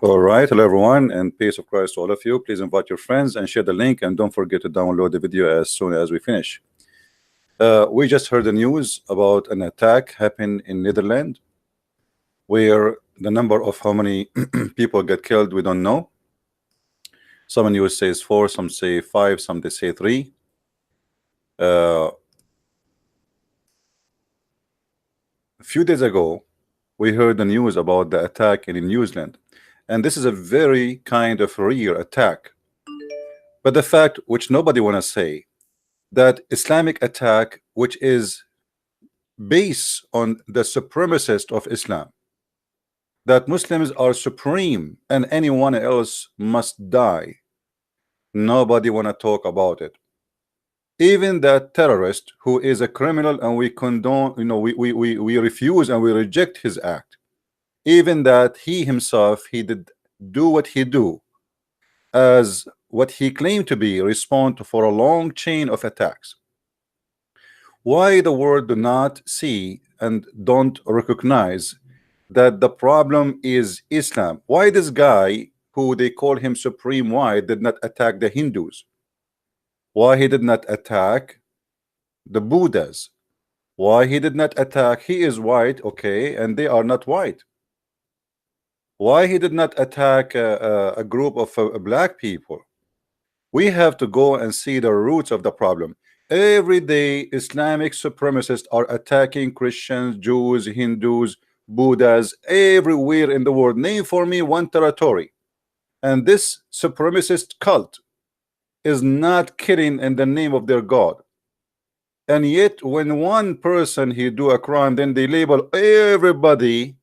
All right, hello everyone, and peace of Christ to all of you. Please invite your friends and share the link, and don't forget to download the video as soon as we finish. We just heard the news about an attack happened in Netherlands, where the number of how many people get killed we don't know. Some news says 4, some say 5, some they say 3. A few days ago, we heard the news about the attack in New Zealand, and this is a very kind of rare attack. But the fact which nobody want to say, that Islamic attack which is based on the supremacist of Islam, that Muslims are supreme and anyone else must die, nobody want to talk about it. Even that terrorist who is a criminal and we condone, we refuse and we reject his act, even that he himself, he did do what he do as what he claimed to be respond for a long chain of attacks. Why the world do not see and don't recognize that the problem is Islam? Why this guy who they call him Supreme White did not attack the Hindus? Why he did not attack the Buddhas? Why he did not attack, he is white, okay, and they are not white? Why he did not attack a group of black people? We have to go and see the roots of the problem. Every day Islamic supremacists are attacking Christians, Jews, Hindus, Buddhas, everywhere in the world. Name for me one territory. And this supremacist cult is not killing in the name of their God. And yet when one person he do a crime, then they label everybody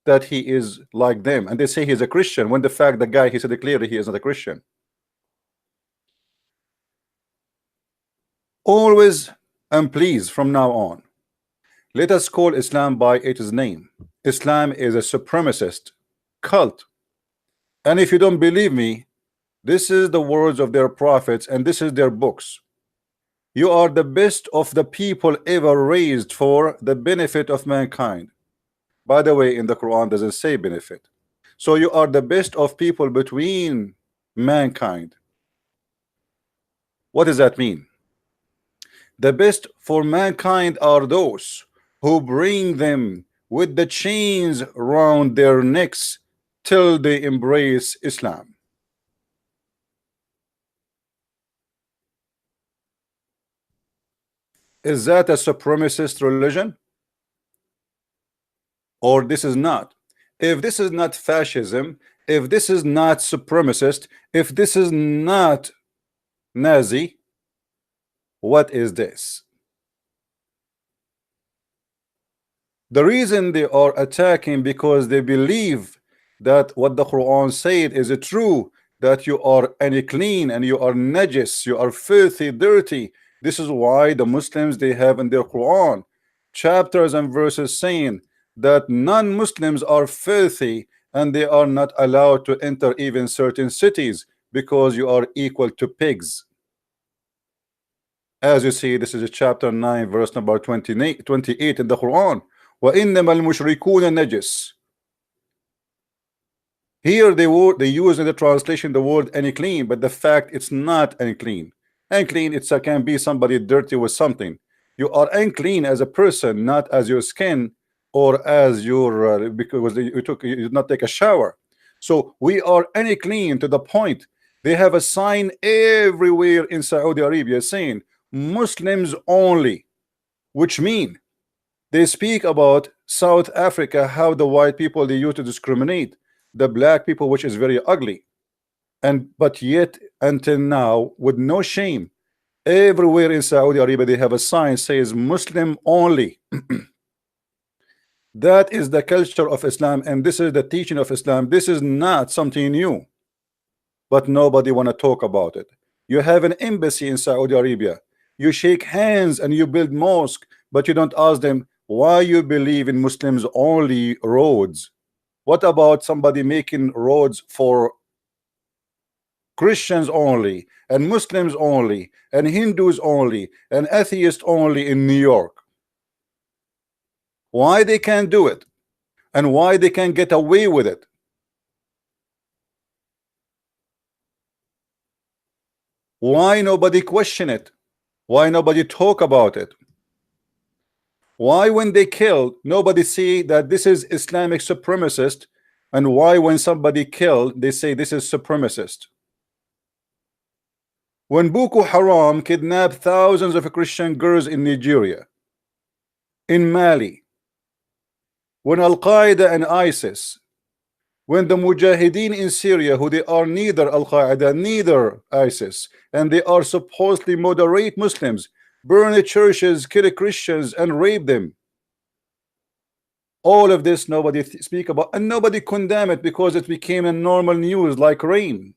that he is like them, and they say he's a Christian, when the fact the guy he said clearly he is not a Christian. Always and please from now on, let us call Islam by its name. Islam is a supremacist cult. And if you don't believe me, this is the words of their prophets and this is their books. You are the best of the people ever raised for the benefit of mankind. By the way, in the Quran doesn't say benefit. So you are the best of people between mankind. What does that mean? The best for mankind are those who bring them with the chains round their necks till they embrace Islam. Is that a supremacist religion? Or this is not? If this is not fascism, if this is not supremacist, if this is not Nazi, what is this? The reason they are attacking because they believe that what the Quran said is true, that you are unclean and you are najis, you are filthy, dirty. This is why the Muslims, they have in their Quran chapters and verses saying that non-Muslims are filthy and they are not allowed to enter even certain cities because you are equal to pigs. As you see, this is chapter 9 verse number 28 in the Quran. وَإِنَّمَا الْمُشْرِكُونَ نَجِسٌ. Here they use in the translation the word unclean, but the fact it's not unclean. Unclean, it can be somebody dirty with something. You are unclean as a person, not as your skin or as your because you did not take a shower. So we are unclean to the point they have a sign everywhere in Saudi Arabia saying Muslims only, which mean they speak about South Africa, how the white people they used to discriminate the black people, which is very ugly. And but yet until now, with no shame, everywhere in Saudi Arabia they have a sign says Muslim only. That is the culture of Islam, and this is the teaching of Islam. This is not something new, but nobody want to talk about it. You have an embassy in Saudi Arabia, you shake hands and you build mosque, but you don't ask them why you believe in Muslims only roads. What about somebody making roads for Christians only and Muslims only and Hindus only and atheists only in New York? Why they can't do it? And why they can get away with it? Why nobody question it? Why nobody talk about it? Why when they kill, nobody see that this is Islamic supremacist? And why when somebody killed, they say this is supremacist? When Boko Haram kidnapped thousands of Christian girls in Nigeria, in Mali, when Al-Qaeda and ISIS, when the Mujahideen in Syria, who they are neither Al-Qaeda, neither ISIS, and they are supposedly moderate Muslims, burn the churches, kill Christians, and rape them. All of this nobody speak about, and nobody condemn it because it became a normal news like rain.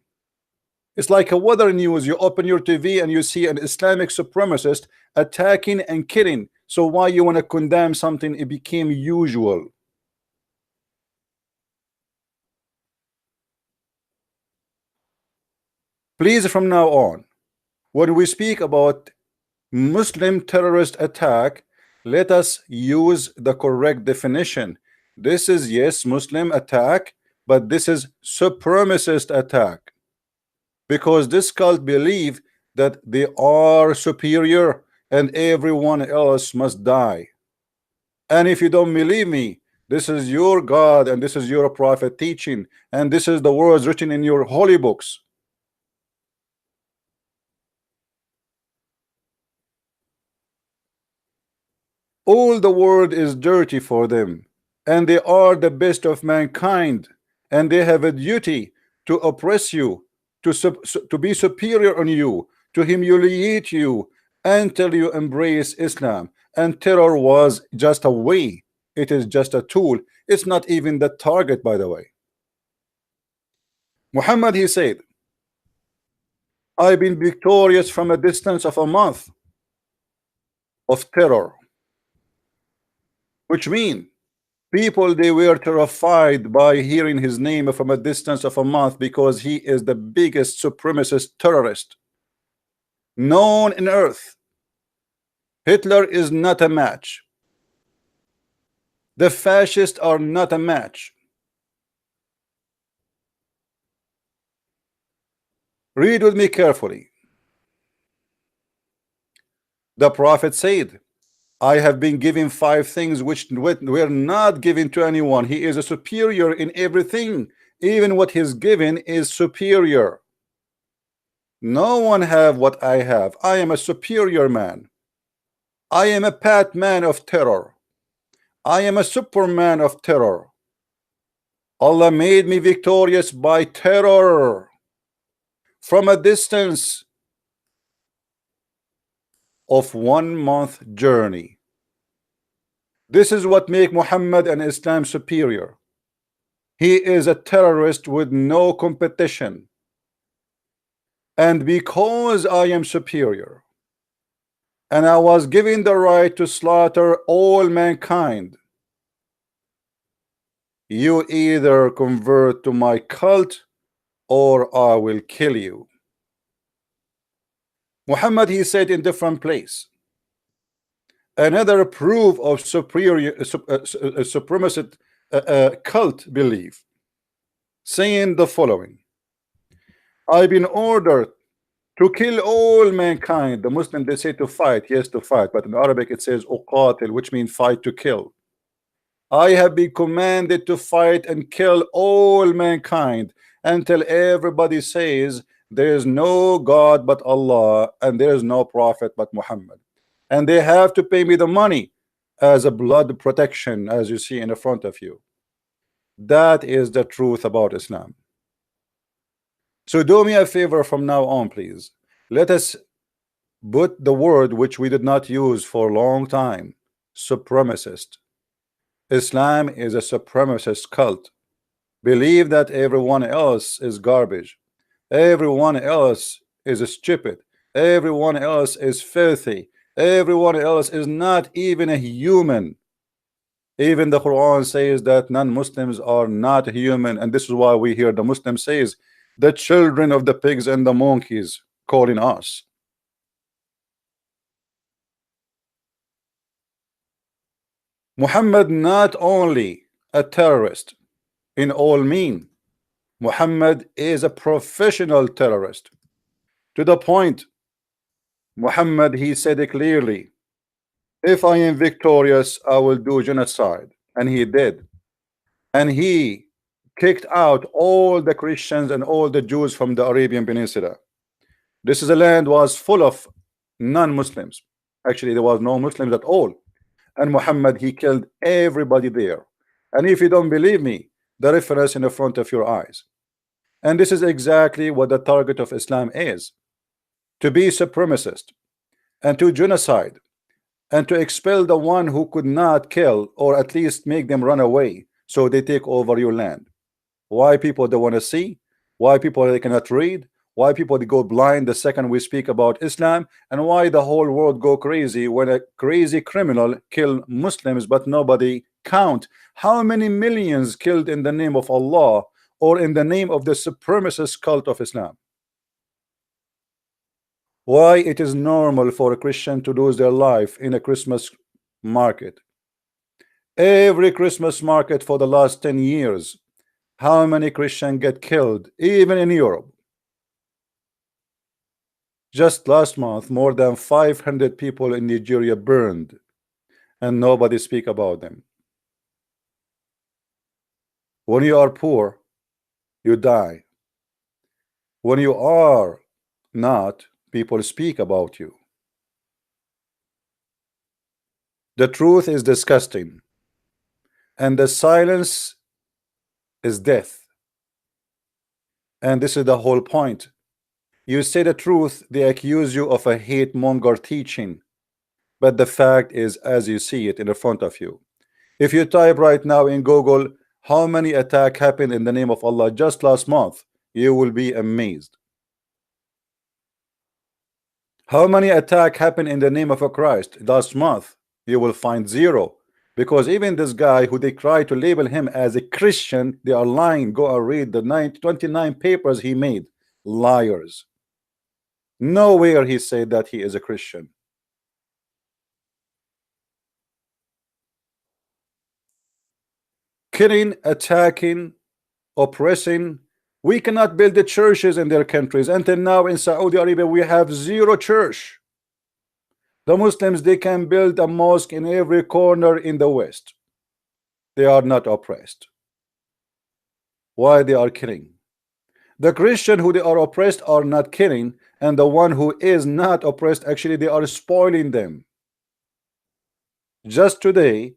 It's like a weather news. You open your TV and you see an Islamic supremacist attacking and killing. So why you want to condemn something? It became usual. Please, from now on, when we speak about Muslim terrorist attack, let us use the correct definition. This is, yes, Muslim attack, but this is supremacist attack, because this cult believe that they are superior and everyone else must die. And if you don't believe me, this is your God and this is your prophet teaching, and this is the words written in your holy books. All the world is dirty for them, and they are the best of mankind, and they have a duty to oppress you, to be superior on you, to humiliate you until you embrace Islam. And terror was just a way, it is just a tool, it's not even the target, by the way. Muhammad, he said, I've been victorious from a distance of a month of terror, which means people, they were terrified by hearing his name from a distance of a month, because he is the biggest supremacist terrorist known in earth. Hitler is not a match. The fascists are not a match. Read with me carefully. The prophet said, I have been given 5 things which were not given to anyone. He is a superior in everything. Even what he's given is superior. No one have what I have. I am a superior man. I am a Batman of terror. I am a Superman of terror. Allah made me victorious by terror from a distance of 1 month journey. This is what make Muhammad and Islam superior. He is a terrorist with no competition. And because I am superior, and I was given the right to slaughter all mankind, you either convert to my cult or I will kill you. Muhammad, he said in different place, another proof of supremacist cult belief, saying the following: I've been ordered to kill all mankind. The Muslim, they say to fight, yes, to fight, but in Arabic it says uqatil, which means fight, to kill. I have been commanded to fight and kill all mankind until everybody says there is no God but Allah and there is no prophet but Muhammad, and they have to pay me the money as a blood protection, as you see in the front of you. That is the truth about Islam. So do me a favor from now on, please. Let us put the word which we did not use for a long time: supremacist. Islam is a supremacist cult. Believe that everyone else is garbage. Everyone else is stupid. Everyone else is filthy. Everyone else is not even a human. Even the Quran says that non-Muslims are not human, and this is why we hear the Muslim says the children of the pigs and the monkeys calling us. Muhammad not only a terrorist in all mean, Muhammad is a professional terrorist. To the point, Muhammad, he said it clearly, if I am victorious, I will do genocide. And he did. And he kicked out all the Christians and all the Jews from the Arabian Peninsula. This is a land was full of non-Muslims. Actually, there was no Muslims at all. And Muhammad, he killed everybody there. And if you don't believe me, the reference in the front of your eyes. And this is exactly what the target of Islam is: to be supremacist and to genocide and to expel the one who could not kill, or at least make them run away so they take over your land. Why people don't want to see? Why people they cannot read? Why people they go blind the second we speak about Islam? And why the whole world go crazy when a crazy criminal kill Muslims but nobody count how many millions killed in the name of Allah or in the name of the supremacist cult of Islam? Why it is normal for a Christian to lose their life in a Christmas market? Every Christmas market for the last 10 years, how many Christians get killed, even in Europe? Just last month, more than 500 people in Nigeria burned, and nobody speak about them. When you are poor, you die. When you are not, people speak about you. The truth is disgusting, and the silence is death. And this is the whole point. You say the truth, they accuse you of a hate monger teaching, but the fact is as you see it in the front of you. If you type right now in Google how many attacks happened in the name of Allah just last month, you will be amazed. How many attacks happened in the name of a Christ last month? You will find zero, because even this guy who they try to label him as a Christian, they are lying. Go and read the 29 papers he made. Liars. Nowhere he said that he is a Christian. Killing, attacking, oppressing. We cannot build the churches in their countries. Until now in Saudi Arabia we have zero church. The Muslims, they can build a mosque in every corner in the West. They are not oppressed. Why they are killing? The Christian who they are oppressed are not killing, and the one who is not oppressed, actually they are spoiling them. Just today,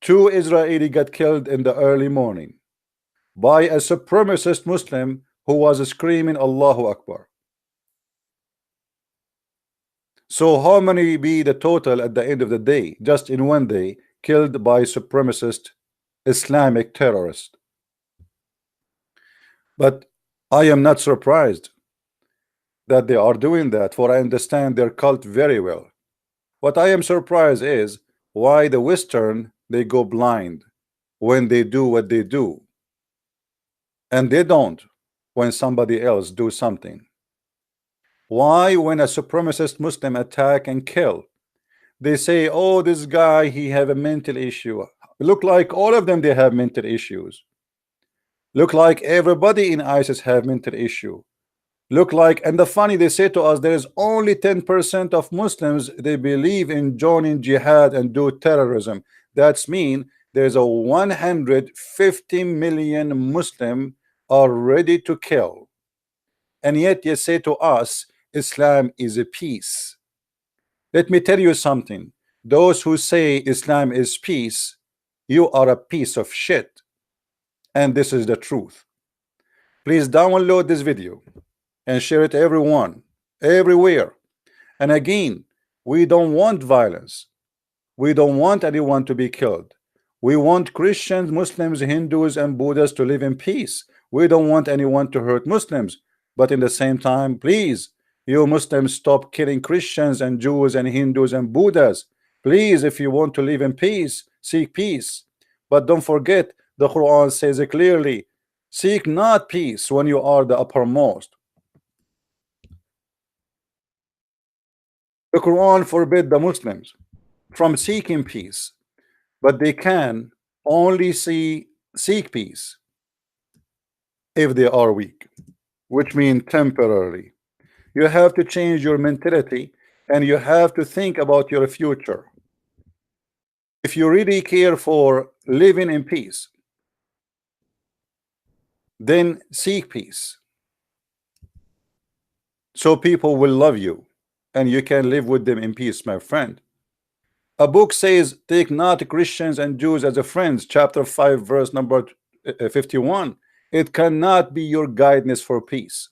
2 Israeli got killed in the early morning by a supremacist Muslim who was screaming Allahu Akbar. So how many be the total at the end of the day, just in one day, killed by supremacist Islamic terrorists? But I am not surprised that they are doing that, for I understand their cult very well. What I am surprised is why the Western they go blind when they do what they do, and they don't when somebody else do something. Why when a supremacist Muslim attack and kill, they say, oh, this guy he have a mental issue. Look like all of them they have mental issues. Look like everybody in ISIS have mental issue. Look like, and the funny, they say to us there is only 10% of Muslims they believe in joining jihad and do terrorism. That's mean there's a 150 million Muslim are ready to kill, and yet you say to us Islam is a peace. Let me tell you something. Those who say Islam is peace, you are a piece of shit, and this is the truth. Please download this video and share it everyone, everywhere. And again, we don't want violence. We don't want anyone to be killed. We want Christians, Muslims, Hindus, and Buddhists to live in peace. We don't want anyone to hurt Muslims. But in the same time, please, you Muslims, stop killing Christians and Jews and Hindus and Buddhas. Please, if you want to live in peace, seek peace. But don't forget, the Quran says it clearly, seek not peace when you are the uppermost. The Quran forbid the Muslims from seeking peace. but they can only seek peace if they are weak, which means temporarily. You have to change your mentality and you have to think about your future. If you really care for living in peace, then seek peace so people will love you and you can live with them in peace, my friend. A book says, take not Christians and Jews as a friends, chapter 5, verse number 51. It cannot be your guidance for peace.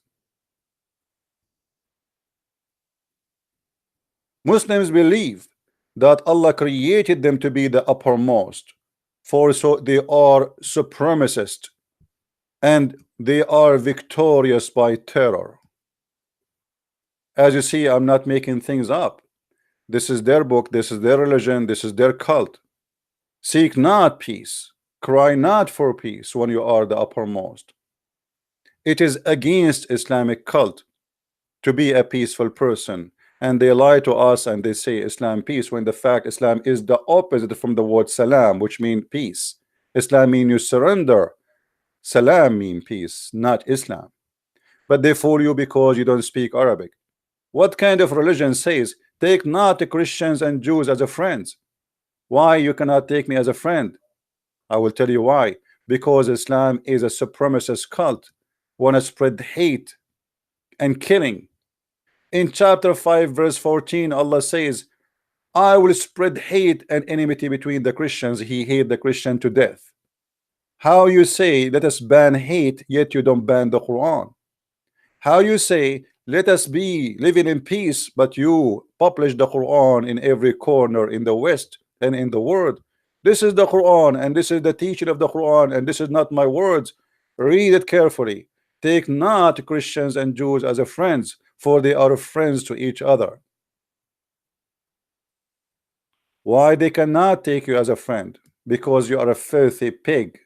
Muslims believe that Allah created them to be the uppermost, for so they are supremacist and they are victorious by terror. As you see, I'm not making things up. This is their book, this is their religion, this is their cult. Seek not peace, cry not for peace when you are the uppermost. It is against Islamic cult to be a peaceful person, and they lie to us and they say Islam peace, when the fact Islam is the opposite from the word salam, which means peace. Islam means you surrender, salam means peace, not Islam. But they fool you because you don't speak Arabic. What kind of religion says take not the Christians and Jews as a friends? Why you cannot take me as a friend? I will tell you why. Because Islam is a supremacist cult, want to spread hate and killing. In chapter 5 verse 14, Allah says, I will spread hate and enmity between the Christians. He hate the Christian to death. How you say let us ban hate, yet you don't ban the Quran? How you say let us be living in peace, but you publish the Quran in every corner in the West and in the world? This is the Quran and this is the teaching of the Quran and this is not my words. Read it carefully. Take not Christians and Jews as a friends, for they are friends to each other. Why they cannot take you as a friend? Because you are a filthy pig,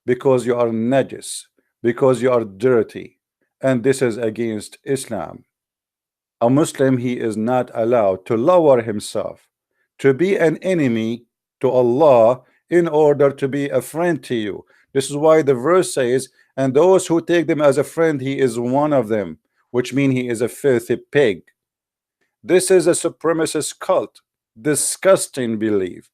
because you are najis, because you are dirty, and this is against Islam. A Muslim, he is not allowed to lower himself, to be an enemy to Allah in order to be a friend to you. This is why the verse says, and those who take them as a friend, he is one of them, which means he is a filthy pig. This is a supremacist cult, disgusting belief.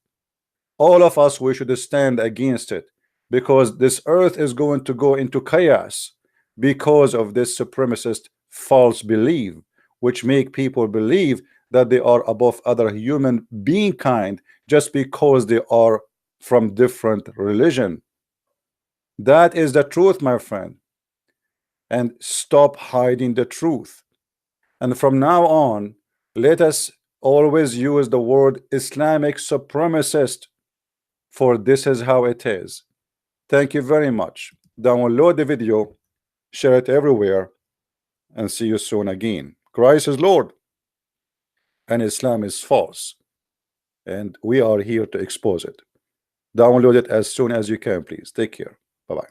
All of us, we should stand against it, because this earth is going to go into chaos because of this supremacist false belief, which make people believe that they are above other human being kind just because they are from different religion. That is the truth, my friend, and stop hiding the truth. And from now on, let us always use the word Islamic supremacist, for this is how it is. Thank you very much. Download the video, share it everywhere, and see you soon again. Christ is Lord and Islam is false, and we are here to expose it. Download it as soon as you can, please. Take care. Bye bye.